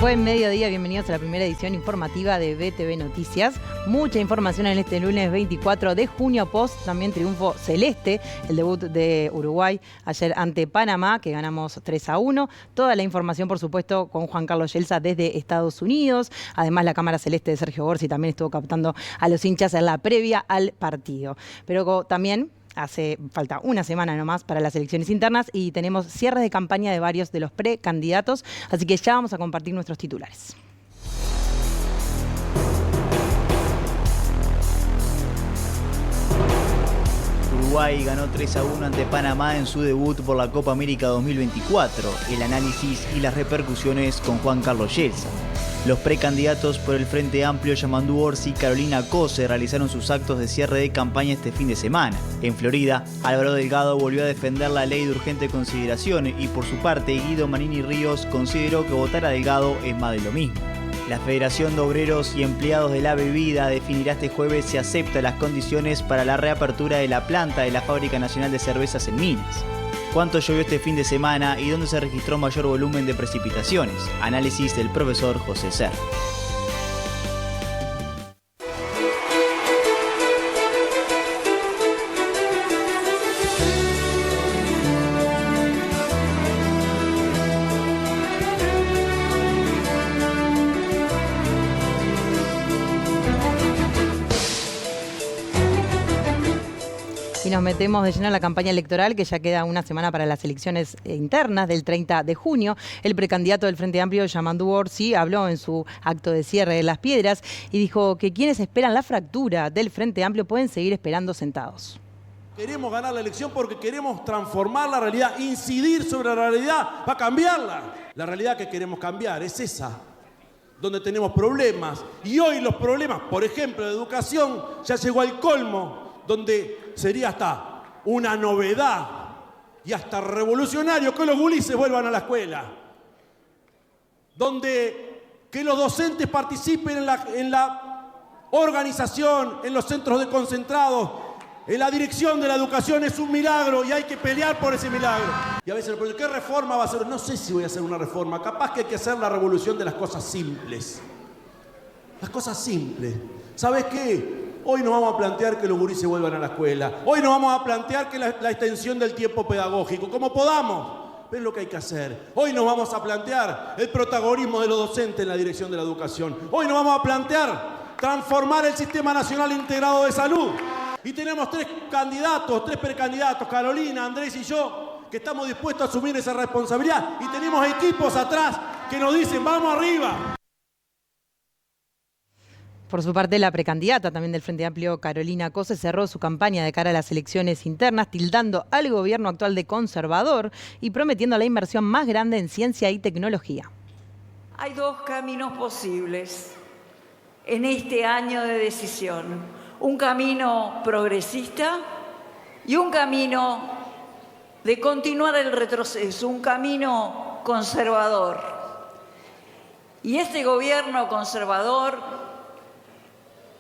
Buen mediodía, bienvenidos a la primera edición informativa de BTV Noticias. Mucha información en este lunes 24 de junio, post también triunfo celeste, el debut de Uruguay ayer ante Panamá, que ganamos 3-1. Toda la información, por supuesto, con Juan Carlos Yelsa desde Estados Unidos. Además, la cámara celeste de Sergio Gorsi también estuvo captando a los hinchas en la previa al partido. Pero también hace falta una semana nomás para las elecciones internas y tenemos cierre de campaña de varios de los precandidatos, así que ya vamos a compartir nuestros titulares. Uruguay ganó 3-1 ante Panamá en su debut por la Copa América 2024. El análisis y las repercusiones con Juan Carlos Yelsa. Los precandidatos por el Frente Amplio Yamandu Orsi y Carolina Cose realizaron sus actos de cierre de campaña este fin de semana. En Florida, Álvaro Delgado volvió a defender la ley de urgente consideración y por su parte Guido Manini Ríos consideró que votar a Delgado es más de lo mismo. La Federación de Obreros y Empleados de la Bebida definirá este jueves si acepta las condiciones para la reapertura de la planta de la Fábrica Nacional de Cervezas en Minas. ¿Cuánto llovió este fin de semana y dónde se registró mayor volumen de precipitaciones? Análisis del profesor José Serra. Y nos metemos de lleno en la campaña electoral, que ya queda una semana para las elecciones internas del 30 de junio. El precandidato del Frente Amplio, Yamandu Orsi, habló en su acto de cierre de Las Piedras y dijo que quienes esperan la fractura del Frente Amplio pueden seguir esperando sentados. Queremos ganar la elección porque queremos transformar la realidad, incidir sobre la realidad para cambiarla. La realidad que queremos cambiar es esa, donde tenemos problemas. Y hoy los problemas, por ejemplo, de educación, ya llegó al colmo, donde sería hasta una novedad y hasta revolucionario que los gurises vuelvan a la escuela. Donde que los docentes participen en la organización, en los centros de concentrados, en la dirección de la educación es un milagro y hay que pelear por ese milagro. Y a veces me pregunto, ¿qué reforma va a hacer? No sé si voy a hacer una reforma. Capaz que hay que hacer la revolución de las cosas simples. Las cosas simples. ¿Sabes qué? Hoy no vamos a plantear que los gurises vuelvan a la escuela. Hoy no vamos a plantear que la extensión del tiempo pedagógico, como podamos. Pero es lo que hay que hacer. Hoy no vamos a plantear el protagonismo de los docentes en la dirección de la educación. Hoy no vamos a plantear transformar el Sistema Nacional Integrado de Salud. Y tenemos tres precandidatos, Carolina, Andrés y yo, que estamos dispuestos a asumir esa responsabilidad. Y tenemos equipos atrás que nos dicen, vamos arriba. Por su parte, la precandidata también del Frente Amplio, Carolina Cose, cerró su campaña de cara a las elecciones internas, tildando al gobierno actual de conservador y prometiendo la inversión más grande en ciencia y tecnología. Hay dos caminos posibles en este año de decisión. Un camino progresista y un camino de continuar el retroceso, un camino conservador. Y este gobierno conservador,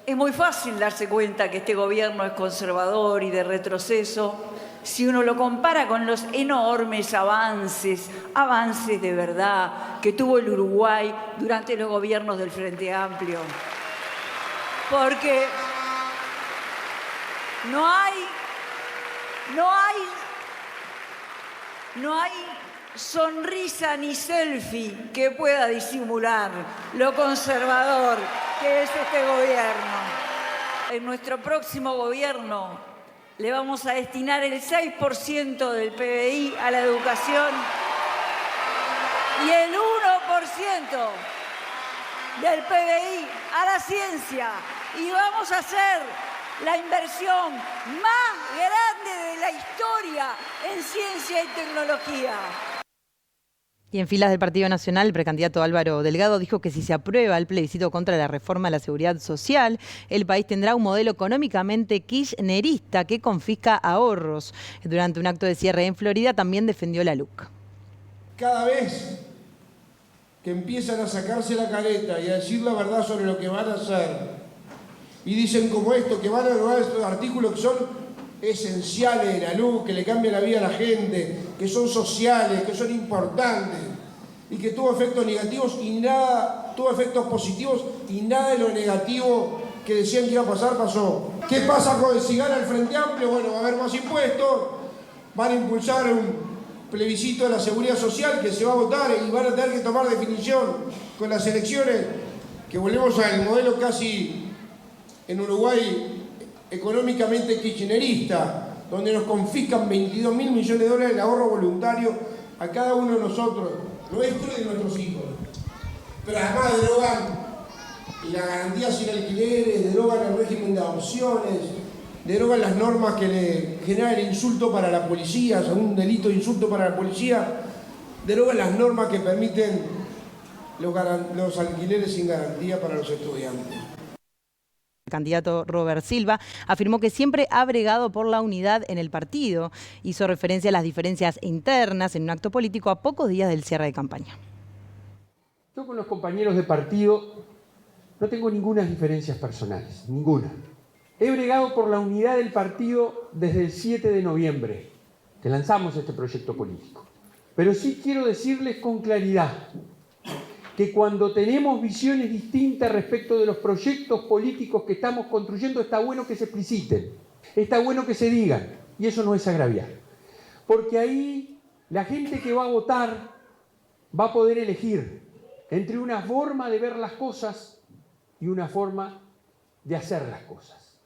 es muy fácil darse cuenta que este gobierno es conservador y de retroceso si uno lo compara con los enormes avances de verdad que tuvo el Uruguay durante los gobiernos del Frente Amplio. Porque no hay sonrisa ni selfie que pueda disimular lo conservador que es este gobierno. En nuestro próximo gobierno le vamos a destinar el 6% del PBI a la educación y el 1% del PBI a la ciencia. Y vamos a hacer la inversión más grande de la historia en ciencia y tecnología. Y en filas del Partido Nacional, el precandidato Álvaro Delgado dijo que si se aprueba el plebiscito contra la reforma a la seguridad social, el país tendrá un modelo económicamente kirchnerista que confisca ahorros. Durante un acto de cierre en Florida también defendió la LUC. Cada vez que empiezan a sacarse la careta y a decir la verdad sobre lo que van a hacer, y dicen como esto, que van a derogar estos artículos que son esenciales de la luz, que le cambian la vida a la gente, que son sociales, que son importantes. y que tuvo efectos negativos y nada, tuvo efectos positivos y nada de lo negativo que decían que iba a pasar, pasó. ¿Qué pasa con si gana el Frente Amplio? Bueno, va a haber más impuestos, van a impulsar un plebiscito de la seguridad social que se va a votar y van a tener que tomar definición con las elecciones, que volvemos al modelo casi en Uruguay económicamente kirchnerista, donde nos confiscan 22.000 millones de dólares de ahorro voluntario a cada uno de nosotros, nuestros y de nuestros hijos. Pero además derogan la garantía sin alquileres, derogan el régimen de adopciones, derogan las normas que le generan el insulto para la policía, o sea, un delito de insulto para la policía, derogan las normas que permiten los alquileres sin garantía para los estudiantes. El candidato Robert Silva afirmó que siempre ha bregado por la unidad en el partido. Hizo referencia a las diferencias internas en un acto político a pocos días del cierre de campaña. Yo con los compañeros de partido no tengo ninguna diferencias personales, ninguna. He bregado por la unidad del partido desde el 7 de noviembre, que lanzamos este proyecto político. Pero sí quiero decirles con claridad que cuando tenemos visiones distintas respecto de los proyectos políticos que estamos construyendo, está bueno que se expliciten, está bueno que se digan, y eso no es agraviar. Porque ahí la gente que va a votar va a poder elegir entre una forma de ver las cosas y una forma de hacer las cosas.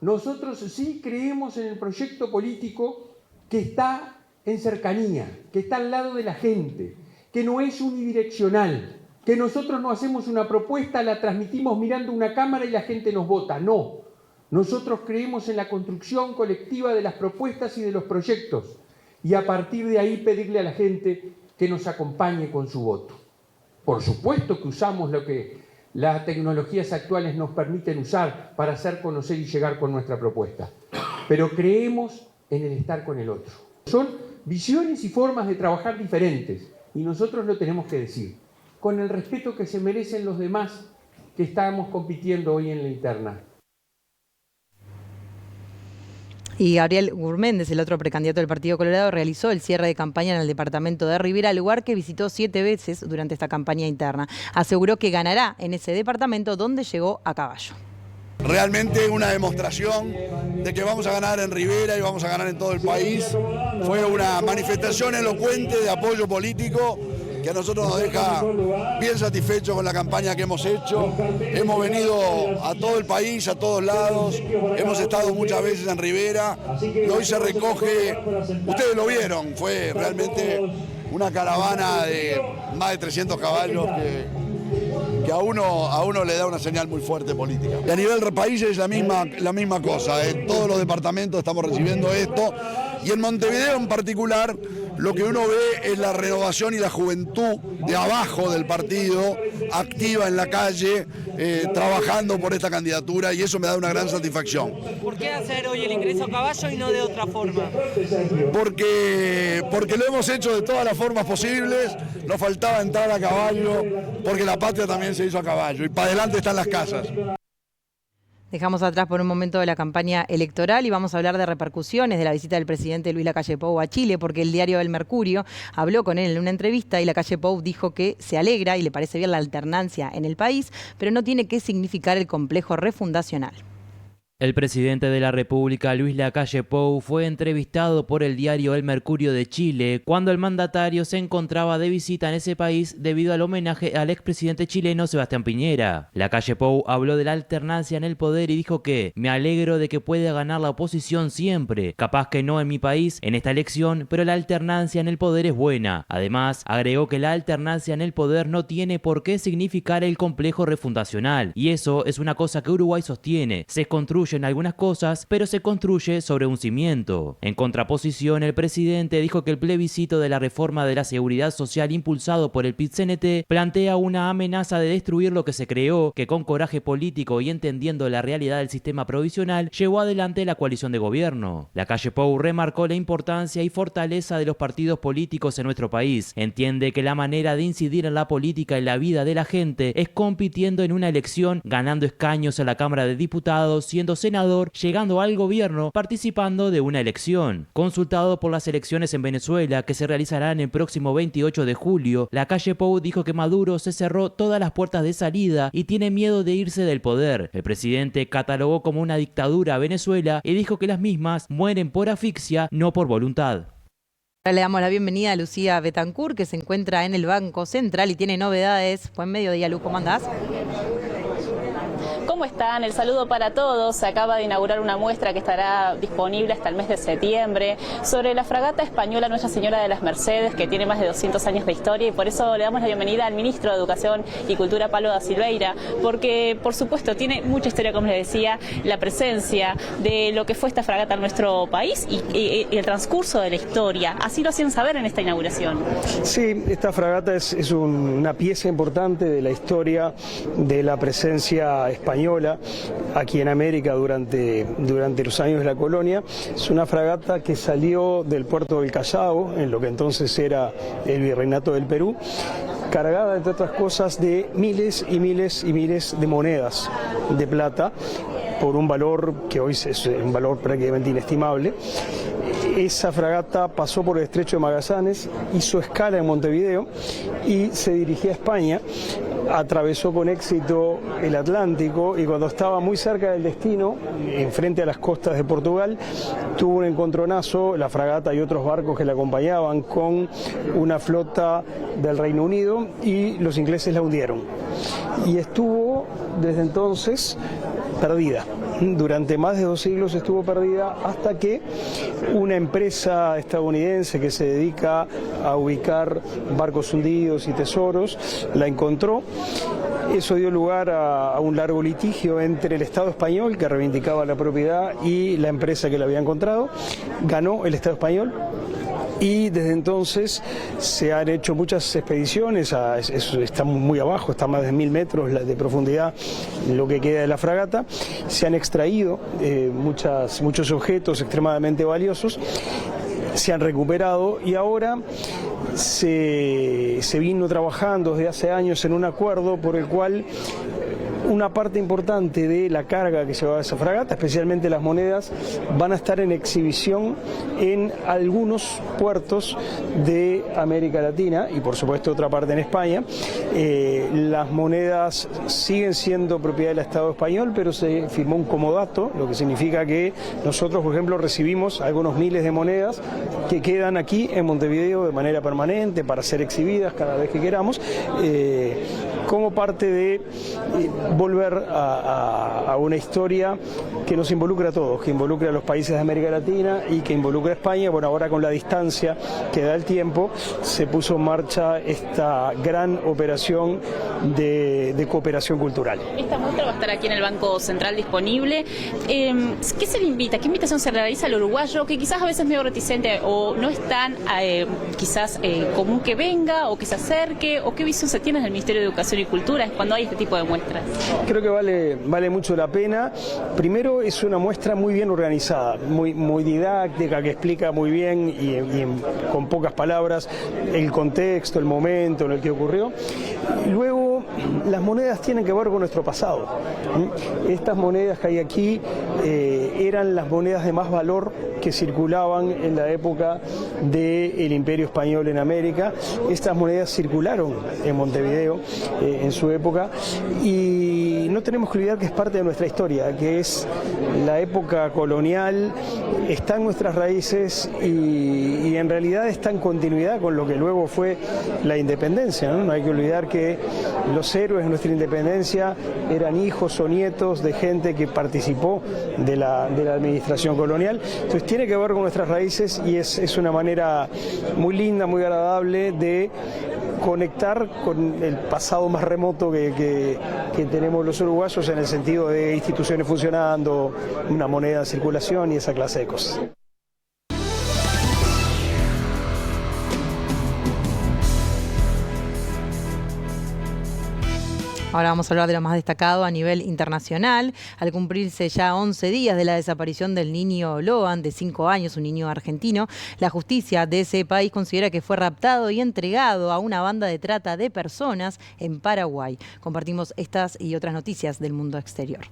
Nosotros sí creemos en el proyecto político que está en cercanía, que está al lado de la gente, que no es unidireccional, que nosotros no hacemos una propuesta, la transmitimos mirando una cámara y la gente nos vota. No, nosotros creemos en la construcción colectiva de las propuestas y de los proyectos y a partir de ahí pedirle a la gente que nos acompañe con su voto. Por supuesto que usamos lo que las tecnologías actuales nos permiten usar para hacer conocer y llegar con nuestra propuesta, pero creemos en el estar con el otro. Son visiones y formas de trabajar diferentes y nosotros lo tenemos que decir, con el respeto que se merecen los demás que estamos compitiendo hoy en la interna. Y Gabriel Gurméndez, el otro precandidato del Partido Colorado, realizó el cierre de campaña en el departamento de Rivera, lugar que visitó 7 veces durante esta campaña interna. Aseguró que ganará en ese departamento donde llegó a caballo. Realmente una demostración de que vamos a ganar en Rivera y vamos a ganar en todo el país. Fue una manifestación elocuente de apoyo político que a nosotros nos deja bien satisfechos con la campaña que hemos hecho. Hemos venido a todo el país, a todos lados, hemos estado muchas veces en Rivera y hoy se recoge, ustedes lo vieron, fue realmente una caravana de más de 300 caballos que a uno le da una señal muy fuerte política. Y a nivel del país es la misma cosa, en todos los departamentos estamos recibiendo esto y en Montevideo en particular lo que uno ve es la renovación y la juventud de abajo del partido, activa en la calle, trabajando por esta candidatura y eso me da una gran satisfacción. ¿Por qué hacer hoy el ingreso a caballo y no de otra forma? Porque lo hemos hecho de todas las formas posibles, nos faltaba entrar a caballo, porque la patria también se hizo a caballo y para adelante están las casas. Dejamos atrás por un momento de la campaña electoral y vamos a hablar de repercusiones de la visita del presidente Luis Lacalle Pou a Chile, porque el diario El Mercurio habló con él en una entrevista y Lacalle Pou dijo que se alegra y le parece bien la alternancia en el país, pero no tiene que significar el complejo refundacional. El presidente de la República, Luis Lacalle Pou, fue entrevistado por el diario El Mercurio de Chile cuando el mandatario se encontraba de visita en ese país debido al homenaje al expresidente chileno Sebastián Piñera. Lacalle Pou habló de la alternancia en el poder y dijo que me alegro de que pueda ganar la oposición siempre, capaz que no en mi país en esta elección, pero la alternancia en el poder es buena. Además, agregó que la alternancia en el poder no tiene por qué significar el complejo refundacional y eso es una cosa que Uruguay sostiene. Se construye en algunas cosas, pero se construye sobre un cimiento. En contraposición, el presidente dijo que el plebiscito de la reforma de la seguridad social impulsado por el PIT-CNT plantea una amenaza de destruir lo que se creó, que con coraje político y entendiendo la realidad del sistema provisional, llevó adelante la coalición de gobierno. Lacalle Pou remarcó la importancia y fortaleza de los partidos políticos en nuestro país. Entiende que la manera de incidir en la política y la vida de la gente es compitiendo en una elección, ganando escaños en la Cámara de Diputados, siendo senador, llegando al gobierno participando de una elección. Consultado por las elecciones en Venezuela que se realizarán el próximo 28 de julio, Lacalle Pou dijo que Maduro se cerró todas las puertas de salida y tiene miedo de irse del poder. El presidente catalogó como una dictadura a Venezuela y dijo que las mismas mueren por asfixia, no por voluntad. Ahora le damos la bienvenida a Lucía Betancourt, que se encuentra en el Banco Central y tiene novedades. Buen mediodía, Lu, ¿cómo andás? ¿Cómo están? El saludo para todos. Se acaba de inaugurar una muestra que estará disponible hasta el mes de septiembre sobre la fragata española Nuestra Señora de las Mercedes, que tiene más de 200 años de historia, y por eso le damos la bienvenida al ministro de Educación y Cultura, Paulo da Silveira, porque por supuesto tiene mucha historia, como les decía, la presencia de lo que fue esta fragata en nuestro país y el transcurso de la historia. Así lo hacían saber en esta inauguración. Sí, esta fragata es una pieza importante de la historia de la presencia española aquí en América durante los años de la colonia. Es una fragata que salió del puerto del Callao, en lo que entonces era el Virreinato del Perú, cargada, entre otras cosas, de miles y miles y miles de monedas de plata, por un valor que hoy es un valor prácticamente inestimable. Esa fragata pasó por el Estrecho de Magallanes, hizo escala en Montevideo y se dirigía a España. Atravesó con éxito el Atlántico y cuando estaba muy cerca del destino, enfrente a las costas de Portugal, tuvo un encontronazo, la fragata y otros barcos que la acompañaban, con una flota del Reino Unido, y los ingleses la hundieron. Y estuvo desde entonces perdida. Durante más de 2 siglos estuvo perdida, hasta que una empresa estadounidense que se dedica a ubicar barcos hundidos y tesoros la encontró. Eso dio lugar a un largo litigio entre el Estado español, que reivindicaba la propiedad, y la empresa que la había encontrado. Ganó el Estado español. Y desde entonces se han hecho muchas expediciones, está muy abajo, está a más de 1000 metros de profundidad lo que queda de la fragata. Se han extraído muchos objetos extremadamente valiosos, se han recuperado, y ahora se vino trabajando desde hace años en un acuerdo por el cual una parte importante de la carga que llevaba esa fragata, especialmente las monedas, van a estar en exhibición en algunos puertos de América Latina y por supuesto otra parte en España. Las monedas siguen siendo propiedad del Estado español, pero se firmó un comodato, lo que significa que nosotros, por ejemplo, recibimos algunos miles de monedas que quedan aquí en Montevideo de manera permanente para ser exhibidas cada vez que queramos, como parte de volver a una historia que nos involucra a todos, que involucra a los países de América Latina y que involucra a España. Bueno, ahora con la distancia que da el tiempo, se puso en marcha esta gran operación de cooperación cultural. Esta muestra va a estar aquí en el Banco Central disponible. ¿Qué se le invita? ¿Qué invitación se realiza al uruguayo que quizás a veces es medio reticente o no es tan quizás común que venga o que se acerque? ¿O qué visión se tiene del Ministerio de Educación y Cultura cuando hay este tipo de muestras? Creo que vale mucho la pena. Primero, es una muestra muy bien organizada, muy didáctica, que explica muy bien y con pocas palabras el contexto, el momento en el que ocurrió. Luego, las monedas tienen que ver con nuestro pasado. Estas monedas que hay aquí eran las monedas de más valor que circulaban en la época del Imperio Español en América. Estas monedas circularon en Montevideo en su época, y no tenemos que olvidar que es parte de nuestra historia, que es la época colonial, está en nuestras raíces y en realidad está en continuidad con lo que luego fue la independencia, ¿no? No hay que olvidar que los héroes de nuestra independencia eran hijos o nietos de gente que participó de la administración colonial. Entonces tiene que ver con nuestras raíces y es una manera muy linda, muy agradable de conectar con el pasado más remoto que tenemos los uruguayos, en el sentido de instituciones funcionando, una moneda en circulación y esa clase de cosas. Ahora vamos a hablar de lo más destacado a nivel internacional. Al cumplirse ya 11 días de la desaparición del niño Loan, de 5 años, un niño argentino, la justicia de ese país considera que fue raptado y entregado a una banda de trata de personas en Paraguay. Compartimos estas y otras noticias del mundo exterior.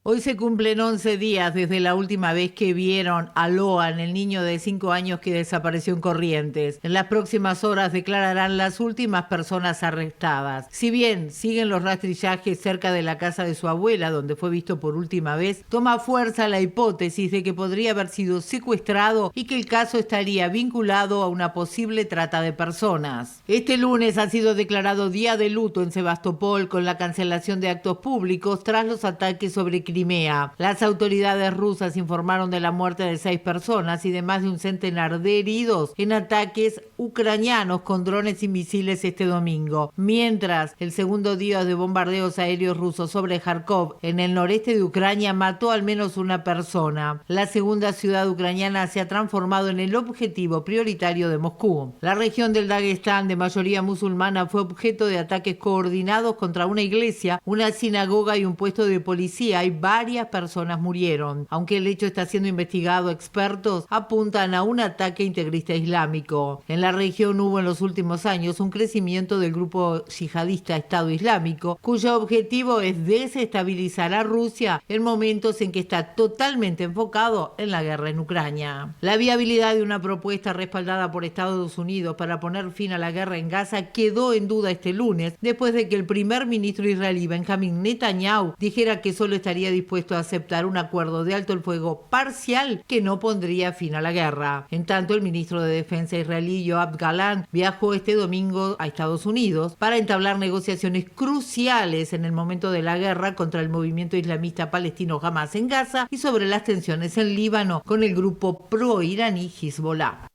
Hoy se cumplen 11 días desde la última vez que vieron a Loan, el niño de 5 años que desapareció en Corrientes. En las próximas horas declararán las últimas personas arrestadas. Si bien siguen los rastrillajes cerca de la casa de su abuela, donde fue visto por última vez, toma fuerza la hipótesis de que podría haber sido secuestrado y que el caso estaría vinculado a una posible trata de personas. Este lunes ha sido declarado día de luto en Sebastopol con la cancelación de actos públicos tras los ataques sobre Crimea. Las autoridades rusas informaron de la muerte de 6 personas y de más de un centenar de heridos en ataques ucranianos con drones y misiles este domingo. Mientras, el segundo día de bombardeos aéreos rusos sobre Kharkov, en el noreste de Ucrania, mató al menos una persona. La segunda ciudad ucraniana se ha transformado en el objetivo prioritario de Moscú. La región del Dagestán, de mayoría musulmana, fue objeto de ataques coordinados contra una iglesia, una sinagoga y un puesto de policía. Varias personas murieron. Aunque el hecho está siendo investigado, expertos apuntan a un ataque integrista islámico. En la región hubo en los últimos años un crecimiento del grupo yihadista Estado Islámico, cuyo objetivo es desestabilizar a Rusia en momentos en que está totalmente enfocado en la guerra en Ucrania. La viabilidad de una propuesta respaldada por Estados Unidos para poner fin a la guerra en Gaza quedó en duda este lunes, después de que el primer ministro israelí Benjamin Netanyahu dijera que solo estaría dispuesto a aceptar un acuerdo de alto el fuego parcial que no pondría fin a la guerra. En tanto, el ministro de Defensa israelí Yoav Gallant viajó este domingo a Estados Unidos para entablar negociaciones cruciales en el momento de la guerra contra el movimiento islamista palestino Hamas en Gaza y sobre las tensiones en Líbano con el grupo pro-iraní Hezbollah.